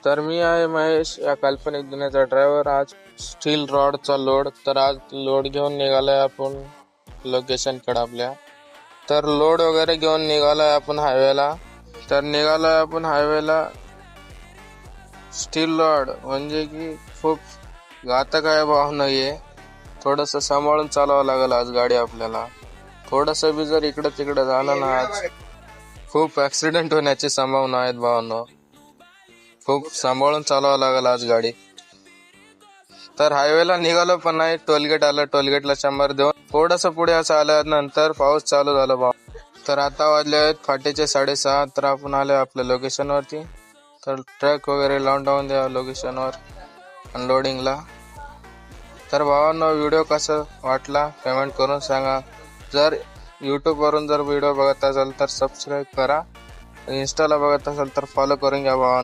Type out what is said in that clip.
तर मी आहे महेश, या काल्पनिक दुनियाचा ड्रायव्हर. आज स्टील रॉडचा लोड. तर आज लोड घेऊन निघालोय आपण लोकेशनकडे आपल्या. तर लोड वगैरे घेऊन निघालोय आपण हायवेला. स्टील रॉड म्हणजे की खूप घातक आहे भावना. हे थोडस सांभाळून चालवावं लागेल आज गाडी आपल्याला. थोडस बी जर इकडे तिकडे झालं ना, आज खूप ऍक्सिडेंट होण्याची संभावना आहेत भावना. खूप सांभाळून चालवावं लागेल आज गाडी. तर हायवेला निघालो पण नाही, टोलगेट आलं. टोलगेटला 100 देऊन थोडस पुढे असं आल्यानंतर पाऊस चालू झाला भाव. तर आता वाजले आहेत फाटेचे 6:30. तर आपण आलो आपल्या लोकेशन वरती. तर ट्रक वगैरे लावून टाकून द्या लोकेशनवर अनलोडिंगला. तर भावांनो, व्हिडिओ कसा वाटला कमेंट करून सांगा. जर यूट्यूब वरून जर व्हिडिओ बघत असाल तर सबस्क्राईब करा. इंस्टाला बघत असाल तर फॉलो करून घ्या भावांनो.